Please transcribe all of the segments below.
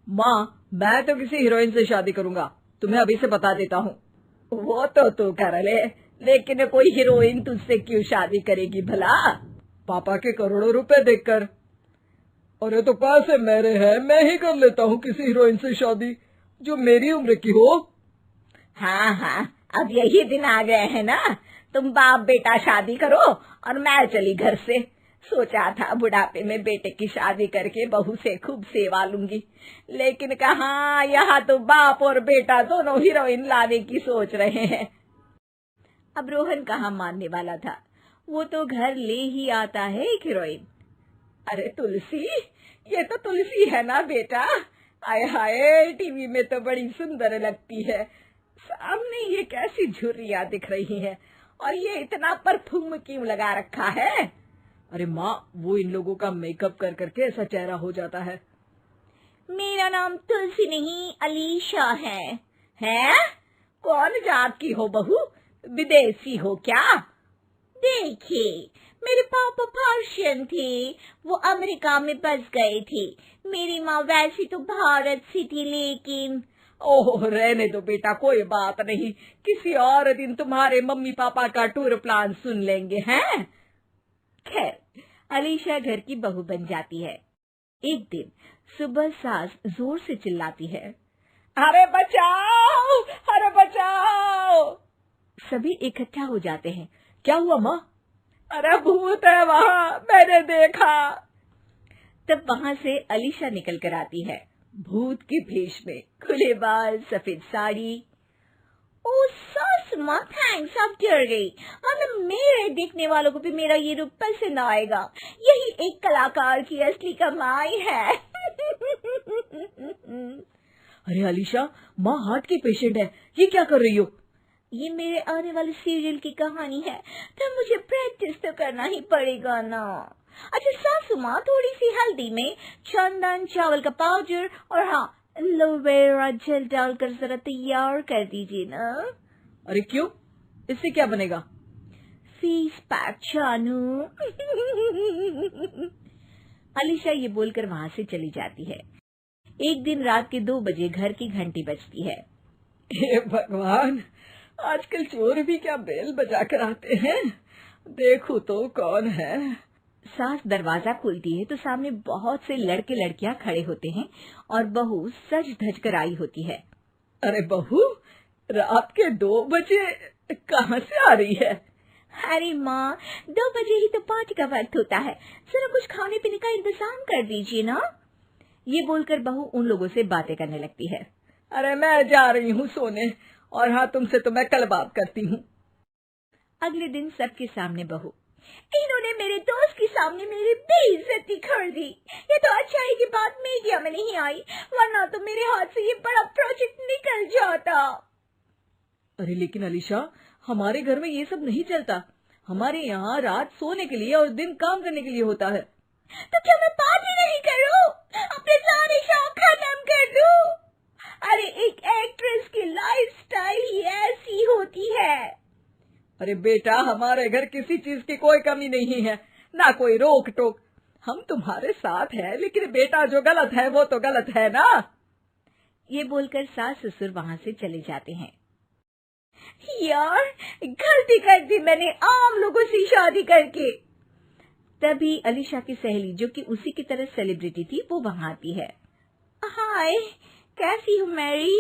माँ, मैं तो किसी हीरोइन से शादी करूंगा, तुम्हें अभी से बता देता हूँ। वो तो तू कर ले, लेकिन कोई हीरोइन तुझसे क्यों शादी करेगी भला? पापा के करोड़ों रुपए देखकर। अरे तो पैसे मेरे हैं, मैं ही कर लेता हूँ किसी हीरोइन से शादी जो मेरी उम्र की हो। हाँ हाँ, अब यही दिन आ गए हैं ना, तुम बाप बेटा शादी करो और मैं चली घर से। सोचा था बुढ़ापे में बेटे की शादी करके बहू से खूब सेवा लूंगी, लेकिन कहाँ, यहाँ तो बाप और बेटा दोनों हीरोइन लाने की सोच रहे हैं। अब रोहन कहाँ मानने वाला था, वो तो घर ले ही आता है एक हीरोइन। अरे तुलसी, ये तो तुलसी है ना बेटा? आय हाय, टीवी में तो बड़ी सुंदर लगती है, सामने ये कैसी झुर्रियां दिख रही हैं, और ये इतना परफ्यूम क्यों लगा रखा है? अरे माँ, वो इन लोगों का मेकअप कर करके ऐसा चेहरा हो जाता है। मेरा नाम तुलसी नहीं अलीशा है। हैं? कौन जात की हो बहू? विदेशी हो क्या? देखिए, मेरे पापा पर्शियन थे, वो अमेरिका में बस गए थे। मेरी माँ वैसी तो भारत से थी, लेकिन ओह, रहने दो बेटा, कोई बात नहीं, किसी और दिन तुम्हारे मम्मी पापा का टूर प्लान सुन लेंगे हैं। खैर, अलीशा घर की बहू बन जाती है। एक दिन सुबह सास जोर से चिल्लाती है, अरे बचाओ, अरे बचाओ। सभी इकट्ठा हो जाते हैं। क्या हुआ माँ? अरे भूत है वहाँ, मैंने देखा। तब वहाँ से अलीशा निकल कर आती है, भूत के भेष में, खुले बाल, सफेद साड़ी। ओ सास माँ, थैंक्स, आप डर गई, वरना मेरे देखने वालों को भी मेरा ये रूप पसंद आएगा। यही एक कलाकार की असली कमाई है। अरे अलीशा, माँ हार्ट की पेशेंट है, ये क्या कर रही हो? ये मेरे आने वाले सीरियल की कहानी है, तो मुझे प्रैक्टिस तो करना ही पड़ेगा ना। अच्छा सासू माँ, थोड़ी सी हल्दी में चंदन, चावल का पाउडर और हाँ, एलोवेरा जेल डालकर जरा तैयार कर दीजिए ना। अरे क्यों, इससे क्या बनेगा? फेस पैक जानू। अलीशा ये बोलकर वहाँ से चली जाती है। एक दिन रात के 2 बजे घर की घंटी बजती है। हे भगवान, आजकल चोर भी क्या बेल बजा कर आते हैं, देखो तो कौन है। सास दरवाजा खोलती है तो सामने बहुत से लड़के लड़कियां खड़े होते हैं और बहू सज धज कर आई होती है। अरे बहू, रात के 2 बजे कहाँ से आ रही है? अरे माँ, 2 बजे ही तो पार्टी का वक्त होता है, जरा कुछ खाने पीने का इंतजाम कर दीजिए ना। ये बोलकर बहू उन लोगों से बातें करने लगती है। अरे मैं जा रही हूँ सोने, और हाँ, तुमसे तो मैं कल बात करती हूँ। अगले दिन सबके सामने बहू, इन्होंने मेरे दोस्त के सामने मेरी बेइज्जती कर दी। ये तो अच्छा है कि बात मीडिया में नहीं आई, वरना तो मेरे हाथ से ये बड़ा प्रोजेक्ट निकल जाता। अरे लेकिन अलीशा, हमारे घर में ये सब नहीं चलता, हमारे यहाँ रात सोने के लिए और दिन काम करने के लिए होता है। तो क्या मैं पार्टी नहीं करूं, अपने सारे शौक खत्म कर दूं? अरे एक एक्ट्रेस की लाइफस्टाइल ही ऐसी होती है। अरे बेटा, हमारे घर किसी चीज की कोई कमी नहीं है, ना कोई रोक टोक, हम तुम्हारे साथ हैं, लेकिन बेटा जो गलत है वो तो गलत है ना। ये बोलकर सास ससुर वहाँ से चले जाते हैं। यार, गलती कर दी मैंने आम लोगों से शादी करके। तभी अलीशा की सहेली, जो कि उसी की तरह सेलिब्रिटी थी, वो वहाँ आती है। हाय, कैसी हो मैरी?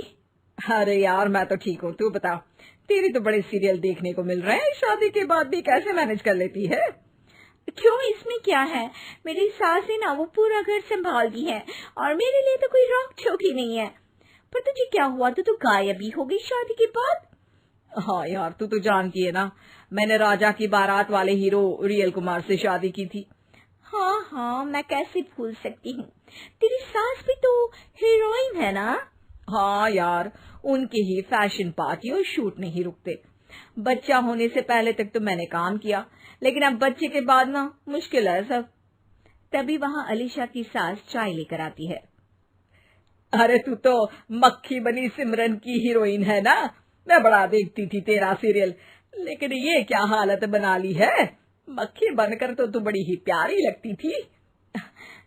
अरे यार, मैं तो ठीक हूँ, तू बता, तेरी तो बड़े सीरियल देखने को मिल रहे हैं, शादी के बाद भी कैसे मैनेज कर लेती है? क्यों, इसमें क्या है, मेरी सास है ना, वो पूरा घर संभालती है और मेरे लिए तो कोई रोक टोक ही नहीं है। पर तुझे क्या हुआ, तू गायब ही हो गई शादी के बाद? हाँ यार, तू तो जानती है ना, मैंने राजा की बारात वाले हीरो रियल कुमार से शादी की थी। हाँ हाँ, मैं कैसे भूल सकती हूँ, तेरी सास भी तो हीरोइन है ना? हाँ यार, उनके ही फैशन पार्टी और शूट नहीं रुकते। बच्चा होने से पहले तक तो मैंने काम किया, लेकिन अब बच्चे के बाद ना मुश्किल है सब। तभी वहाँ अलीशा की सास चाय लेकर आती है। अरे तू तो मक्खी बनी सिमरन की हीरोइन है ना, मैं बड़ा देखती थी तेरा सीरियल, लेकिन ये क्या हालत बना ली है, मक्खी बनकर तो तू बड़ी ही प्यारी लगती थी।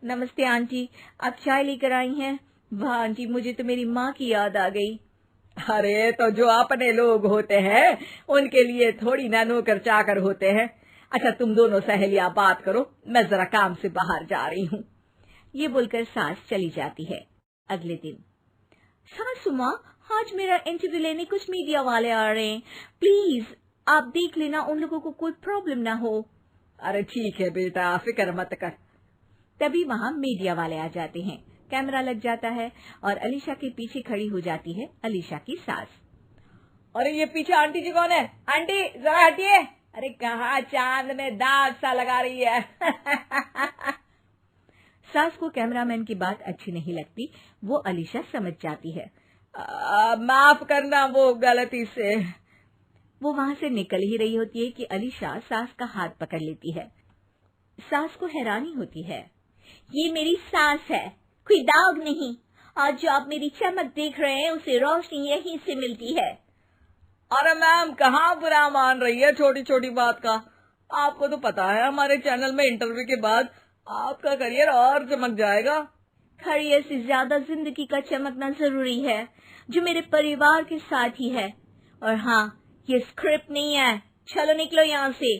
नमस्ते आंटी, आप चाय लेकर आई हैं? वाह आंटी, मुझे तो मेरी माँ की याद आ गई। अरे तो जो अपने लोग होते हैं उनके लिए थोड़ी ना नौकर चाकर होते हैं। अच्छा तुम दोनों सहेलियां बात करो, मैं जरा काम से बाहर जा रही हूँ। ये बोलकर सास चली जाती है। अगले दिन, सासू माँ, आज मेरा इंटरव्यू लेने कुछ मीडिया वाले आ रहे हैं, प्लीज आप देख लेना उन लोगों को कोई प्रॉब्लम ना हो। अरे ठीक है बेटा, फिक्र मत कर। तभी वहाँ मीडिया वाले आ जाते हैं। कैमरा लग जाता है और अलीशा के पीछे खड़ी हो जाती है अलीशा की सास। अरे ये पीछे आंटी जी कौन है? आंटी जरा हटिए। अरे कहाँ चांद में दाग सा लगा रही है। सास को कैमरामैन की बात अच्छी नहीं लगती, वो अलीशा समझ जाती है। माफ करना, वो गलती से। वो वहां से निकल ही रही होती है कि अलीशा सास का हाथ पकड़ लेती है। सास को हैरानी होती है, ये मेरी सास है, कोई दाग नहीं। आज जो आप मेरी चमक देख रहे हैं उसे रोशनी यहीं से मिलती है। अरे मैम कहाँ बुरा मान रही है छोटी छोटी बात का। आपको तो पता है हमारे चैनल में इंटरव्यू के बाद आपका करियर और चमक जाएगा। करियर से ज्यादा जिंदगी का चमकना जरूरी है, जो मेरे परिवार के साथ ही है। और हाँ, ये स्क्रिप्ट नहीं है, चलो निकलो यहाँ से।